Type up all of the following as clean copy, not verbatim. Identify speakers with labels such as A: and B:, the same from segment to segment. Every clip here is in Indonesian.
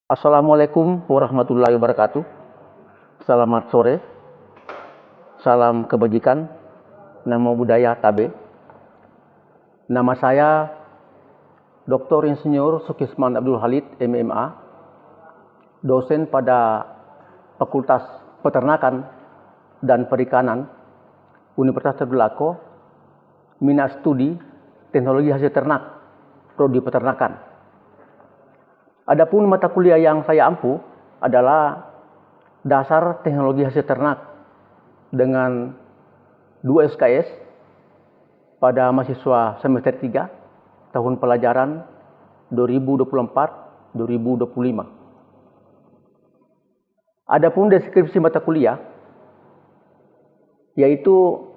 A: Assalamualaikum warahmatullahi wabarakatuh. Selamat sore, salam kebajikan, namo budaya tabe. Nama saya Dr. Insinyur Sukisman Abdul Halid, MMA, dosen pada Fakultas Peternakan dan Perikanan Universitas Tadulako, Minat Studi Teknologi Hasil Ternak, Prodi Peternakan. Adapun mata kuliah yang saya ampu adalah Dasar Teknologi Hasil Ternak dengan 2 SKS pada mahasiswa semester 3 tahun pelajaran 2024-2025. Adapun deskripsi mata kuliah, yaitu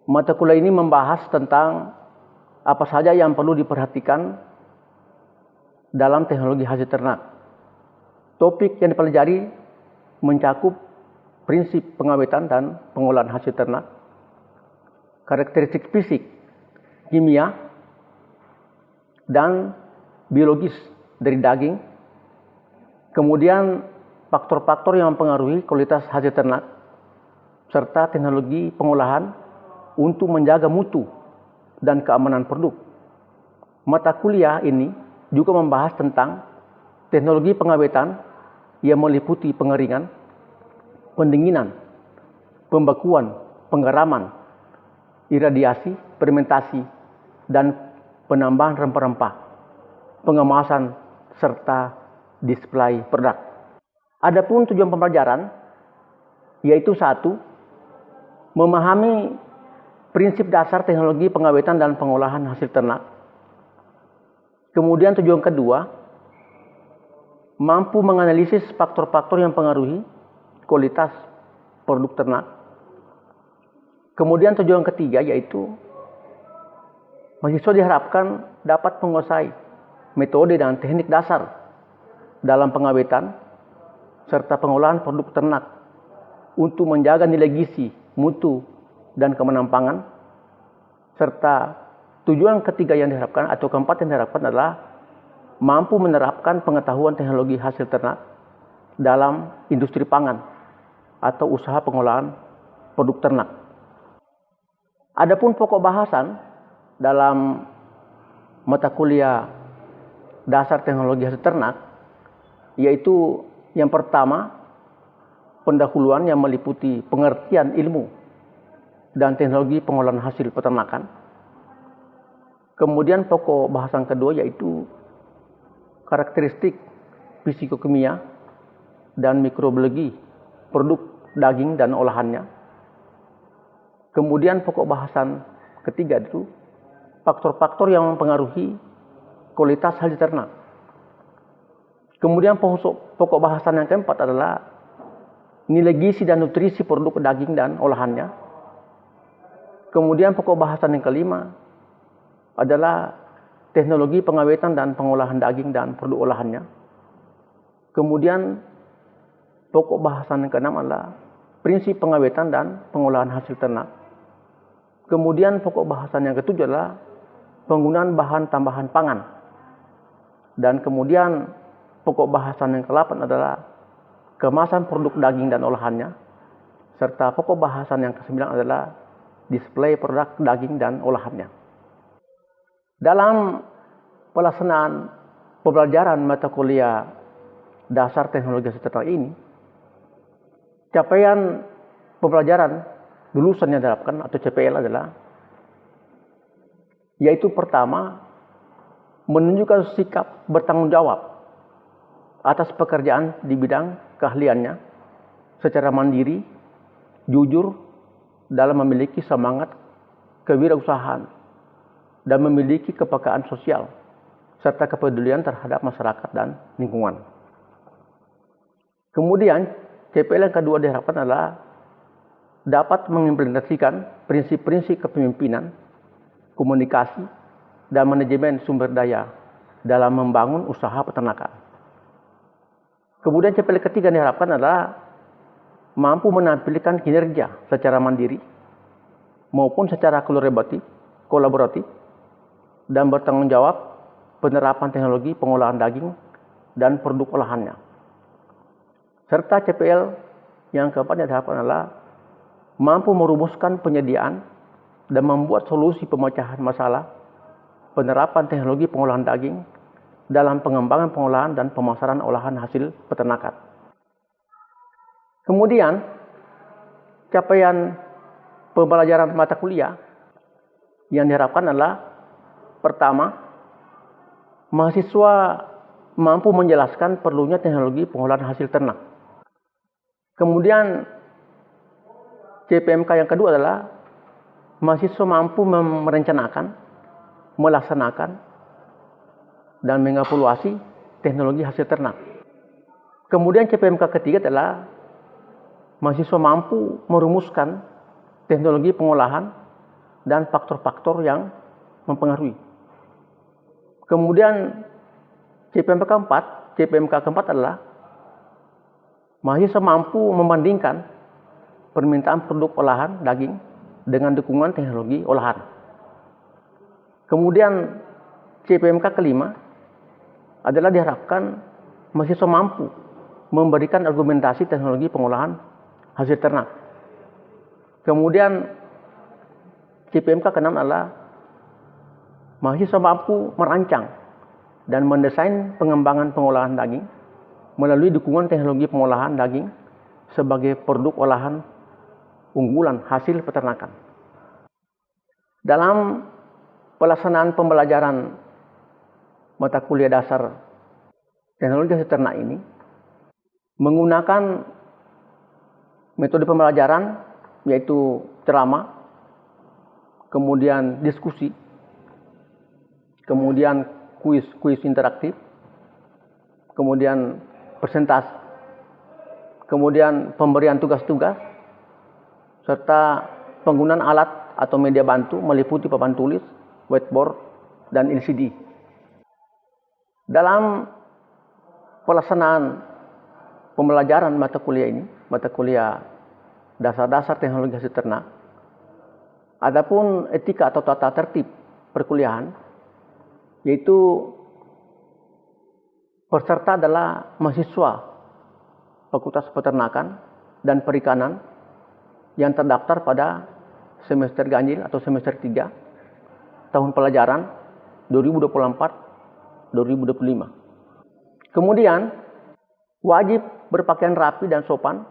A: mata kuliah ini membahas tentang apa saja yang perlu diperhatikan dalam teknologi hasil ternak. Topik yang dipelajari mencakup prinsip pengawetan dan pengolahan hasil ternak, karakteristik fisik, kimia, dan biologis dari daging, kemudian faktor-faktor yang mempengaruhi kualitas hasil ternak, serta teknologi pengolahan untuk menjaga mutu dan keamanan produk. Mata kuliah ini juga membahas tentang teknologi pengawetan yang meliputi pengeringan, pendinginan, pembekuan, penggaraman, iradiasi, fermentasi, dan penambahan rempah-rempah, pengemasan, serta display produk. Adapun tujuan pembelajaran yaitu 1. Memahami prinsip dasar teknologi pengawetan dan pengolahan hasil ternak. Kemudian tujuan kedua, mampu menganalisis faktor-faktor yang mempengaruhi kualitas produk ternak. Kemudian tujuan ketiga yaitu mahasiswa diharapkan dapat menguasai metode dan teknik dasar dalam pengawetan serta pengolahan produk ternak untuk menjaga nilai gizi, mutu, dan keamanan pangan, serta tujuan ketiga yang diharapkan atau keempat yang diharapkan adalah mampu menerapkan pengetahuan teknologi hasil ternak dalam industri pangan atau usaha pengolahan produk ternak. Adapun pokok bahasan dalam mata kuliah Dasar Teknologi Hasil Ternak yaitu yang pertama, pendahuluan yang meliputi pengertian ilmu dan teknologi pengolahan hasil peternakan. Kemudian pokok bahasan kedua yaitu karakteristik fisikokimia dan mikrobiologi produk daging dan olahannya. Kemudian pokok bahasan ketiga itu faktor-faktor yang mempengaruhi kualitas hasil ternak. Kemudian pokok bahasan yang keempat adalah nilai gizi dan nutrisi produk daging dan olahannya. Kemudian pokok bahasan yang kelima adalah teknologi pengawetan dan pengolahan daging dan produk olahannya. Kemudian pokok bahasan yang keenam adalah prinsip pengawetan dan pengolahan hasil ternak. Kemudian pokok bahasan yang ketujuh adalah penggunaan bahan tambahan pangan. Dan kemudian pokok bahasan yang ke-8 adalah kemasan produk daging dan olahannya. Serta pokok bahasan yang ke-9 adalah display produk daging dan olahannya. Dalam pelaksanaan pembelajaran mata kuliah Dasar Teknologi Hasil Ternak ini, capaian pembelajaran lulusan yang diharapkan atau CPL adalah yaitu pertama, menunjukkan sikap bertanggung jawab atas pekerjaan di bidang keahliannya secara mandiri, jujur, dalam memiliki semangat kewirausahaan dan memiliki kepekaan sosial serta kepedulian terhadap masyarakat dan lingkungan. Kemudian CPL yang kedua diharapkan adalah dapat mengimplementasikan prinsip-prinsip kepemimpinan, komunikasi, dan manajemen sumber daya dalam membangun usaha peternakan. Kemudian CPL ketiga diharapkan adalah mampu menampilkan kinerja secara mandiri maupun secara kolaboratif dan bertanggung jawab penerapan teknologi pengolahan daging dan produk olahannya. Serta CPL yang keempat yang diharapkan adalah mampu merumuskan penyediaan dan membuat solusi pemecahan masalah penerapan teknologi pengolahan daging dalam pengembangan pengolahan dan pemasaran olahan hasil peternakan. Kemudian, capaian pembelajaran mata kuliah yang diharapkan adalah pertama, mahasiswa mampu menjelaskan perlunya teknologi pengolahan hasil ternak. Kemudian, CPMK yang kedua adalah mahasiswa mampu merencanakan, melaksanakan, dan mengevaluasi teknologi hasil ternak. Kemudian CPMK ketiga adalah mahasiswa mampu merumuskan teknologi pengolahan dan faktor-faktor yang mempengaruhi. Kemudian CPMK keempat adalah mahasiswa mampu membandingkan permintaan produk olahan daging dengan dukungan teknologi olahan. Kemudian CPMK kelima adalah diharapkan mahasiswa mampu memberikan argumentasi teknologi pengolahan hasil ternak. Kemudian CPMK keenam adalah mahasiswa mampu merancang dan mendesain pengembangan pengolahan daging melalui dukungan teknologi pengolahan daging sebagai produk olahan unggulan hasil peternakan. Dalam pelaksanaan pembelajaran mata kuliah dasar teknologi hasil ternak ini menggunakan metode pembelajaran yaitu ceramah, kemudian diskusi, kemudian kuis interaktif, kemudian presentasi, kemudian pemberian tugas-tugas, serta penggunaan alat atau media bantu meliputi papan tulis, whiteboard, dan LCD. Dalam pelaksanaan pembelajaran mata kuliah ini, mata kuliah dasar-dasar teknologi hasil ternak, adapun etika atau tata tertib perkuliahan, yaitu peserta adalah mahasiswa Fakultas Peternakan dan Perikanan yang terdaftar pada semester ganjil atau semester 3 tahun pelajaran 2024-2025. Kemudian wajib berpakaian rapi dan sopan,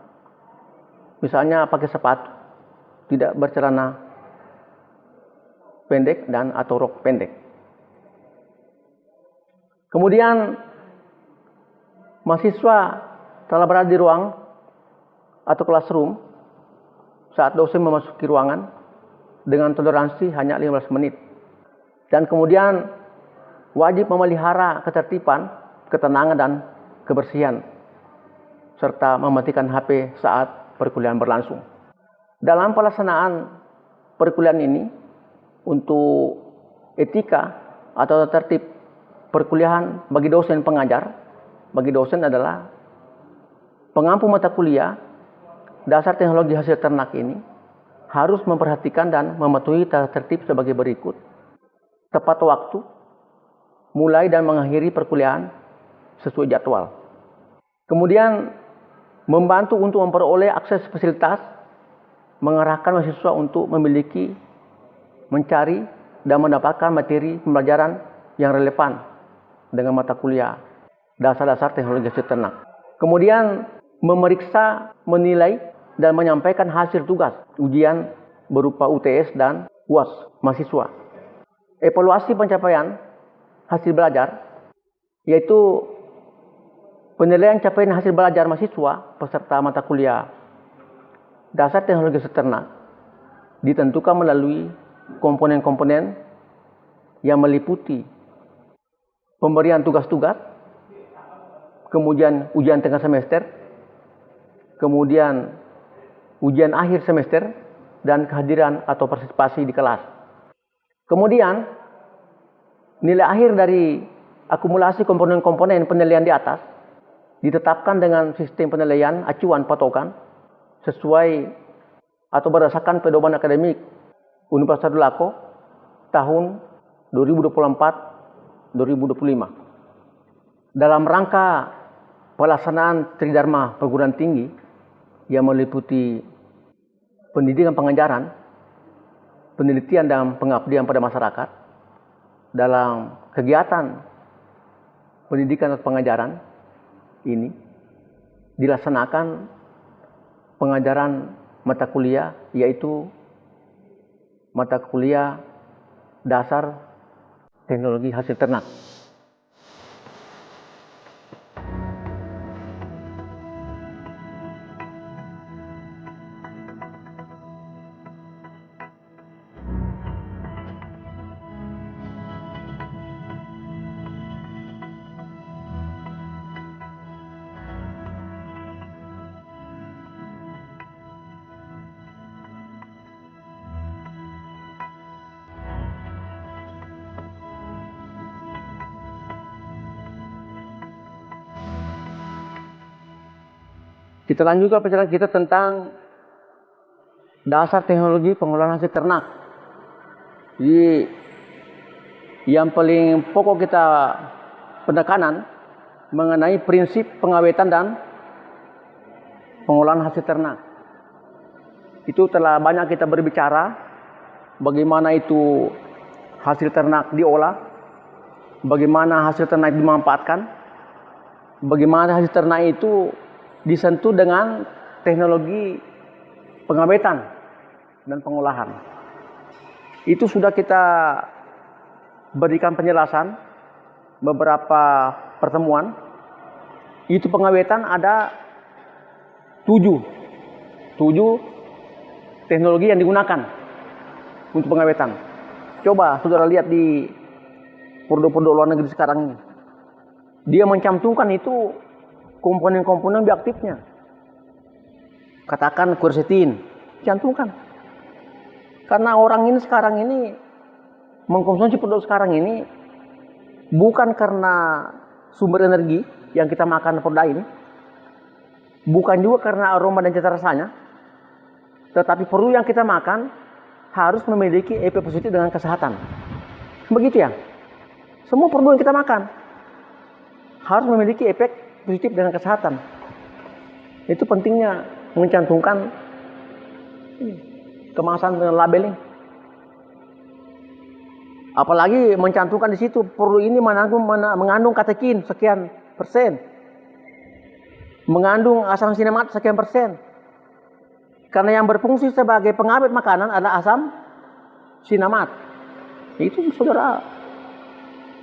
A: misalnya pakai sepatu, tidak bercelana pendek dan atau rok pendek. Kemudian mahasiswa telah berada di ruang atau classroom saat dosen memasuki ruangan dengan toleransi hanya 15 menit. Dan kemudian wajib memelihara ketertiban, ketenangan, dan kebersihan, serta mematikan HP saat perkuliahan berlangsung. Dalam pelaksanaan perkuliahan ini, untuk etika atau tertib perkuliahan bagi dosen pengajar, bagi dosen adalah pengampu mata kuliah dasar teknologi hasil ternak ini harus memperhatikan dan mematuhi tata tertib sebagai berikut. Tepat waktu, mulai dan mengakhiri perkuliahan sesuai jadwal. Kemudian membantu untuk memperoleh akses fasilitas, mengarahkan mahasiswa untuk memiliki, mencari, dan mendapatkan materi pembelajaran yang relevan dengan mata kuliah dasar-dasar teknologi hasil ternak. Kemudian memeriksa, menilai, dan menyampaikan hasil tugas ujian berupa UTS dan UAS mahasiswa. Evaluasi pencapaian hasil belajar, yaitu penilaian capaian hasil belajar mahasiswa peserta mata kuliah dasar teknologi hasil ternak ditentukan melalui komponen-komponen yang meliputi pemberian tugas-tugas, kemudian ujian tengah semester, kemudian ujian akhir semester, dan kehadiran atau partisipasi di kelas. Kemudian nilai akhir dari akumulasi komponen-komponen penilaian di atas ditetapkan dengan sistem penilaian acuan patokan sesuai atau berdasarkan pedoman akademik Universitas Sadulako tahun 2024-2025. dalam rangka pelaksanaan Tridharma perguruan tinggi yang meliputi pendidikan pengajaran, penelitian dan pengabdian pada masyarakat, dalam kegiatan pendidikan atau pengajaran ini dilaksanakan pengajaran mata kuliah, yaitu mata kuliah dasar teknologi hasil ternak. Kita lanjutkan pelajaran kita tentang dasar teknologi pengolahan hasil ternak. Jadi yang paling pokok kita penekanan mengenai prinsip pengawetan dan pengolahan hasil ternak. Itu telah banyak kita berbicara bagaimana itu hasil ternak diolah, bagaimana hasil ternak dimanfaatkan, bagaimana hasil ternak itu disentuh dengan teknologi pengawetan dan pengolahan. Itu sudah kita berikan penjelasan beberapa pertemuan. Itu pengawetan ada 7 teknologi yang digunakan untuk pengawetan. Coba saudara lihat di produk-produk luar negeri sekarang ini. Dia mencantumkan itu komponen-komponen bioaktifnya. Katakan quercetin, cantumkan. Karena orang ini sekarang ini mengkonsumsi produk sekarang ini bukan karena sumber energi yang kita makan produk ini, bukan juga karena aroma dan cita rasanya, tetapi produk yang kita makan harus memiliki efek positif dengan kesehatan. Begitu ya. Semua produk yang kita makan harus memiliki efek positif dengan kesehatan. Itu pentingnya mencantumkan kemasan dengan labeling. Apalagi mencantumkan di situ produk ini mengandung katekin sekian persen, mengandung asam sinemat sekian persen. Karena yang berfungsi sebagai pengawet makanan adalah asam sinemat. Itu saudara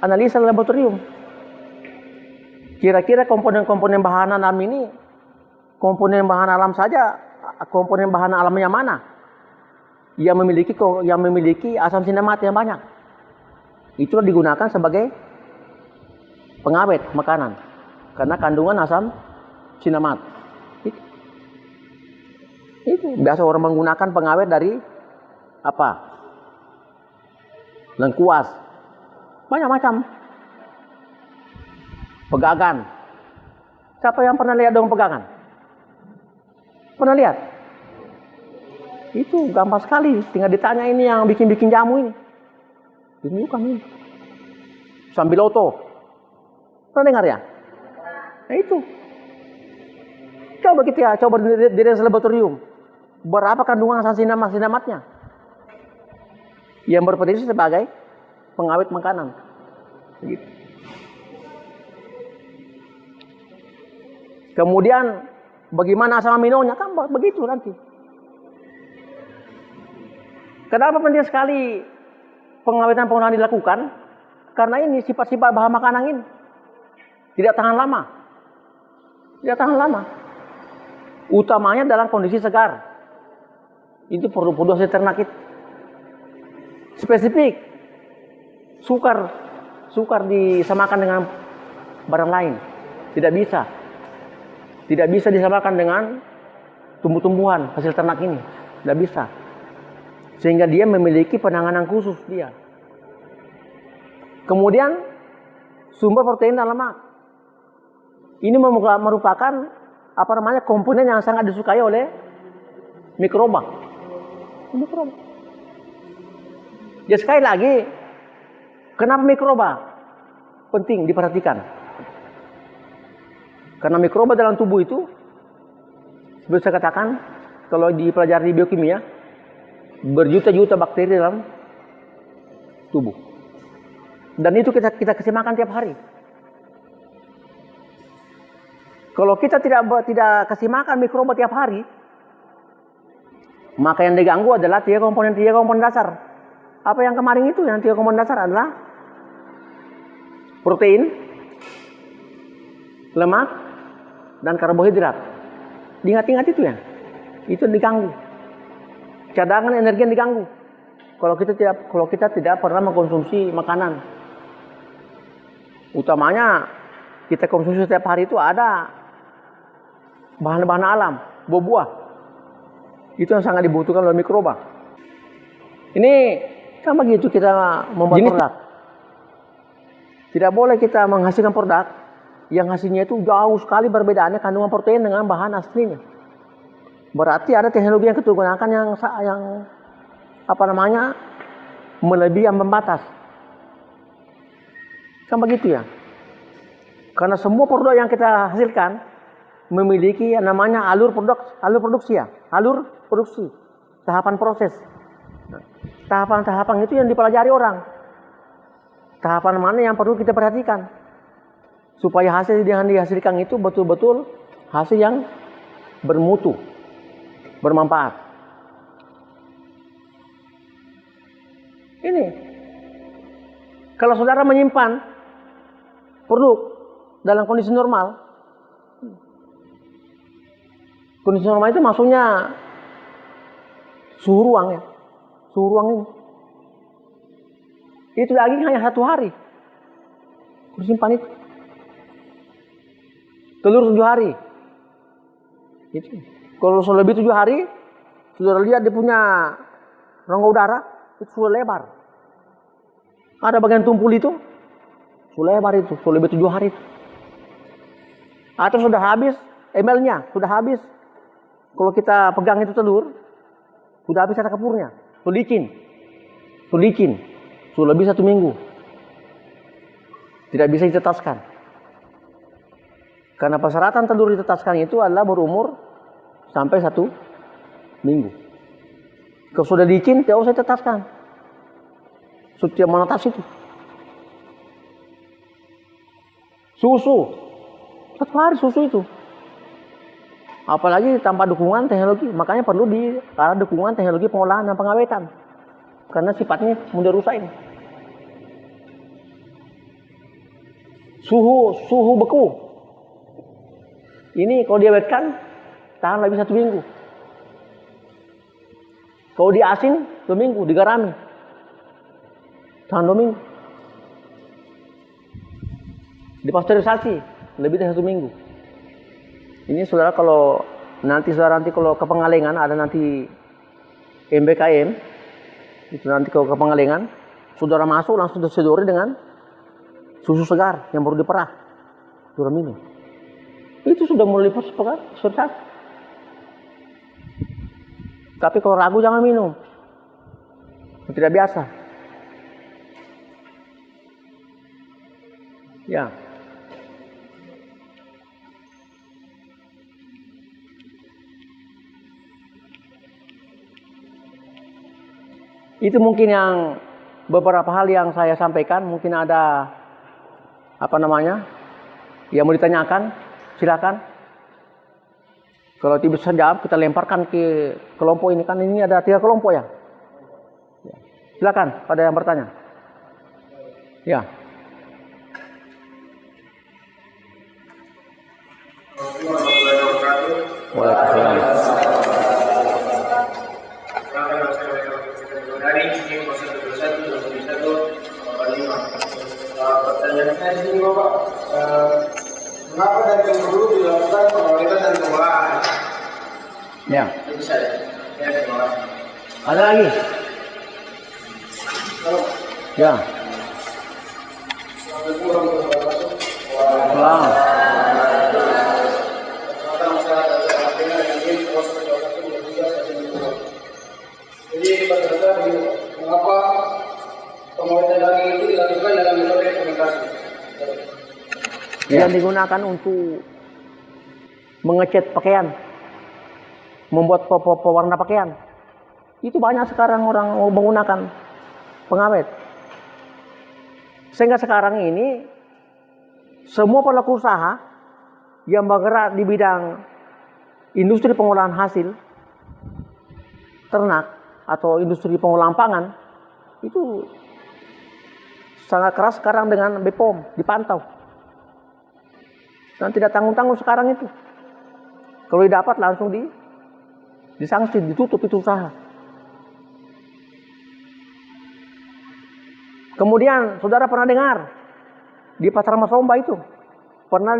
A: analisa laboratorium. Kira-kira komponen-komponen bahan alam ini, komponen bahan alam saja, komponen bahan alam yang mana yang memiliki asam sinemat yang banyak? Itu digunakan sebagai pengawet makanan karena kandungan asam sinemat. Itu biasa orang menggunakan pengawet dari apa? Lengkuas, banyak macam. Pegangan. Siapa yang pernah lihat daun pegangan? Pernah lihat? Itu gampang sekali. Tinggal ditanya ini yang bikin-bikin jamu ini. Ini bukan ini. Sambiloto. Pernah dengar ya? Nah itu. Coba kita coba di laboratorium. Berapa kandungan asam sinematnya? Yang berpotensi sebagai pengawet makanan. Begitu. Kemudian bagaimana asam aminonya? Kan begitu nanti. Kenapa penting sekali pengawetan-pengolahan dilakukan? Karena ini sifat-sifat bahan makanan ini tidak tahan lama. Tidak tahan lama. Utamanya dalam kondisi segar. Itu produk-produk hasil ternak itu. Spesifik. Sukar disamakan dengan barang lain. Tidak bisa. Tidak bisa disamakan dengan tumbuh-tumbuhan hasil ternak ini. Tidak bisa. Sehingga dia memiliki penanganan khusus dia. Kemudian sumber protein dan lemak. Ini merupakan komponen yang sangat disukai oleh mikroba. Ya sekali lagi, kenapa mikroba? Penting diperhatikan. Karena mikroba dalam tubuh itu, seperti saya katakan, kalau dipelajari di biokimia, berjuta-juta bakteri dalam tubuh. Dan itu kita kasih makan tiap hari. Kalau kita tidak kasih makan mikroba tiap hari, maka yang diganggu adalah tiga komponen dasar. Apa yang kemarin itu? Yang tiga komponen dasar adalah protein, lemak, dan karbohidrat. Ingat-ingat itu ya. Itu diganggu. Cadangan energi yang diganggu. Kalau kita tidak pernah mengkonsumsi makanan, utamanya kita konsumsi setiap hari itu ada bahan-bahan alam, buah-buah. Itu yang sangat dibutuhkan oleh mikroba. Ini kan begitu kita membuat produk. Tidak boleh kita menghasilkan produk yang hasilnya itu jauh sekali perbedaannya kandungan protein dengan bahan aslinya. Berarti ada teknologi yang kita gunakan yang melebihi ambang batas. Kan begitu ya. Karena semua produk yang kita hasilkan memiliki yang namanya alur produksi, tahapan proses. Tahapan-tahapan itu yang dipelajari orang. Tahapan mana yang perlu kita perhatikan supaya hasil yang dihasilkan itu betul-betul hasil yang bermutu, bermanfaat. Ini kalau saudara menyimpan produk dalam kondisi normal, kondisi normal itu maksudnya suhu ruang ya, suhu ruang ini. Itu daging hanya 1 hari, disimpan itu. Telur 7 hari. Itu. Kalau lebih 7 hari, sudah lihat dia punya rongga udara itu sudah lebar. Ada bagian tumpul itu sudah lebar itu, sudah lebih 7 hari itu. Atau sudah habis ml-nya, sudah habis. Kalau kita pegang itu telur, sudah habis kata kapurnya, sudah licin, sudah lebih 1 minggu. Tidak bisa ditetaskan. Karena persyaratan telur ditetaskan itu adalah berumur sampai 1 minggu. Kalau sudah licin, tidak usah ditetaskan. Sudah menetas itu. Susu, 1 hari susu itu. Apalagi tanpa dukungan teknologi, makanya perlu ada dukungan teknologi pengolahan dan pengawetan. Karena sifatnya mudah rusak ini. Suhu beku. Ini kalau diawetkan tahan lebih 1 minggu. Kalau diasin 2 minggu, digarami tahan 2 minggu. Dipasteurisasi lebih dari 1 minggu. Ini saudara kalau nanti kalau ke Pengalengan ada nanti MBKM, itu nanti kalau ke Pengalengan, saudara masuk langsung disedori dengan susu segar yang baru diperah, saudara minum. Itu sudah mulai proses. Tapi kalau ragu jangan minum, tidak biasa. Ya. Itu mungkin yang beberapa hal yang saya sampaikan. Mungkin ada yang mau ditanyakan, silakan. Kalau tidak bisa jawab, kita lemparkan ke kelompok ini. Kan ini ada 3 kelompok ya. Silakan, ada yang bertanya. Ya. Waalaikumsalam.
B: Pertanyaan saya ini Bapak, mengapa dari yang dulu dilakukan pengawetan dan pengolahan?
A: Ya.
B: Itu saja. Ya, terima kasih.
A: Ada lagi? Ya. Wow.
B: Jadi diperjelaskan mengapa pengawetan daging itu dilakukan dalam metode fermentasi.
A: Yang digunakan untuk mengecat pakaian, membuat pewarna pakaian. Itu banyak sekarang orang menggunakan pengawet. Sehingga sekarang ini semua pelaku usaha yang bergerak di bidang industri pengolahan hasil ternak atau industri pengolahan pangan itu sangat keras sekarang dengan BPOM, dipantau. Dan tidak tanggung-tanggung sekarang itu. Kalau didapat langsung disanksi, ditutup itu usaha. Kemudian saudara pernah dengar di Pasar Masomba itu pernah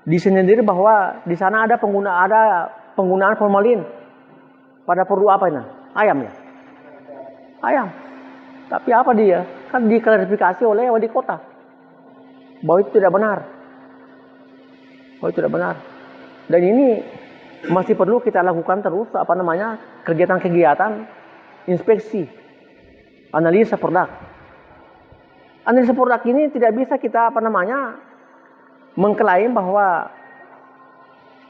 A: disendiri bahwa di sana ada penggunaan formalin pada produk apa ini? Ayam ya? Ayam. Tapi apa dia? Kan diklarifikasi oleh wali kota bahwa itu tidak benar. Bahwa itu tidak benar. Dan ini masih perlu kita lakukan terus kegiatan-kegiatan inspeksi, analisa produk. Analisa produk ini tidak bisa kita mengklaim bahwa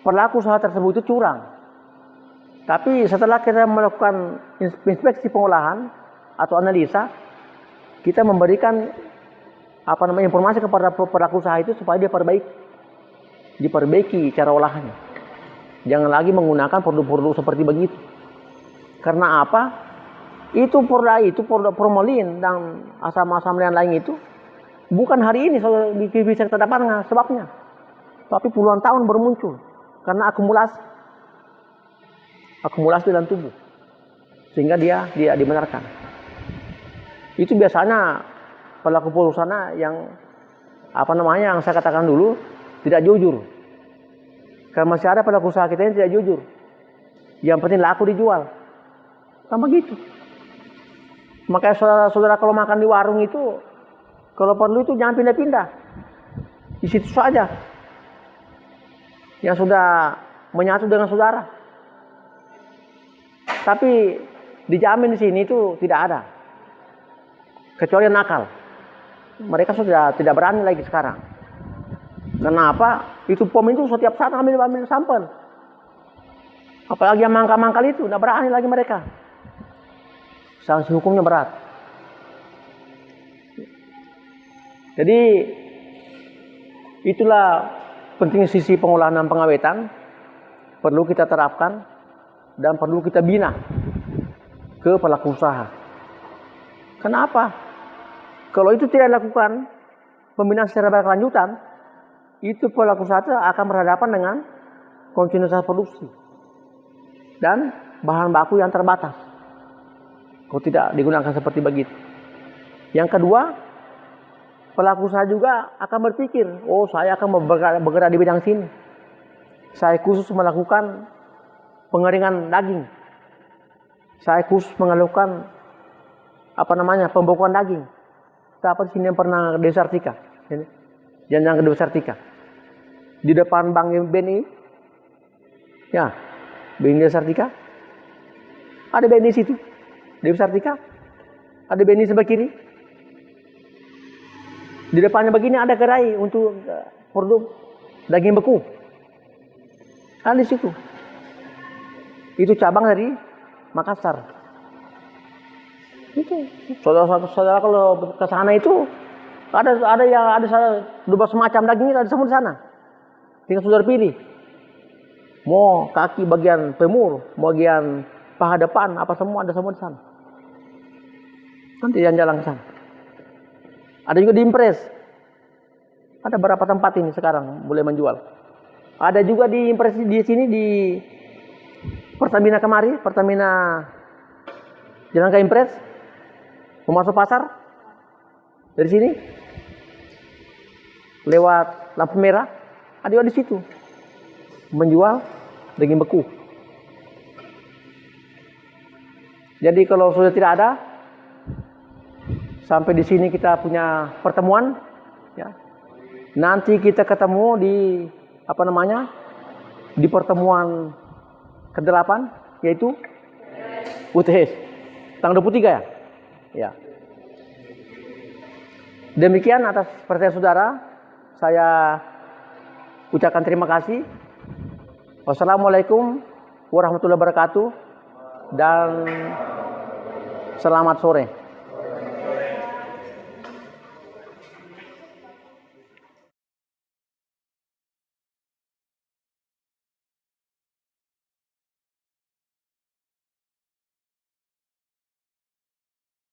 A: pelaku usaha tersebut itu curang. Tapi setelah kita melakukan inspeksi pengolahan atau analisa, kita memberikan informasi kepada pelaku usaha itu supaya dia diperbaiki cara olahannya. Jangan lagi menggunakan produk-produk seperti begitu. Karena apa? Produk formalin dan asam-asam lain itu bukan hari ini bisa kita dapatkan sebabnya. Tapi puluhan tahun bermuncul karena akumulasi dalam tubuh. Sehingga dia dibenarkan. Itu biasanya pelaku usaha yang yang saya katakan dulu tidak jujur. Karena masih ada pelaku usaha kita yang tidak jujur. Yang penting laku dijual. Sama gitu. Makanya saudara-saudara kalau makan di warung itu, kalau perlu itu jangan pindah-pindah. Di situ saja. Yang sudah menyatu dengan saudara. Tapi dijamin di sini itu tidak ada. Kecuali nakal. Mereka sudah tidak berani lagi sekarang. Kenapa? Itu POM itu setiap saat ambil sampel. Apalagi yang mangkal-mangkal itu, tidak berani lagi mereka. Sanksi hukumnya berat. Jadi itulah penting sisi pengolahan dan pengawetan perlu kita terapkan dan perlu kita bina ke pelaku usaha. Kenapa? Kalau itu tidak dilakukan pembinaan secara berkelanjutan, itu pelaku usaha akan berhadapan dengan kontinuitas produksi dan bahan baku yang terbatas. Kalau tidak digunakan seperti begitu. Yang kedua, pelaku usaha juga akan berpikir, saya akan bergerak di bidang sini. Saya khusus melakukan pengeringan daging. Saya khusus melakukan pembekuan daging. Siapa di sini yang pernah ke Sartika? Jangan ke Sartika. Di depan Bank BNI. Ya, BNI Sartika. Ada BNI situ. Di Sartika. Ada BNI sebelah kiri. Di depannya begini ada gerai untuk produk daging beku. Ada di situ. Itu cabang dari Makassar. Itu saudara kalau ke sana itu ada semacam daging ada semua di sana. Tinggal saudara pilih. Mau kaki bagian femur, bagian paha depan, apa semua ada semua di sana. Nanti jalan-jalan ke sana. Ada juga di Impres. Ada berapa tempat ini sekarang boleh menjual. Ada juga di Impres di sini di Pertamina kemari, Pertamina jalan ke Impres. Mau masuk pasar dari sini lewat lampu merah ada juga di situ menjual daging beku. Jadi kalau sudah tidak ada, sampai di sini kita punya pertemuan, ya. Nanti kita ketemu di di pertemuan ke-8 yaitu UTS tanggal 23 ya. Ya. Demikian atas perhatian saudara, saya ucapkan terima kasih. Wassalamualaikum warahmatullahi wabarakatuh dan selamat sore.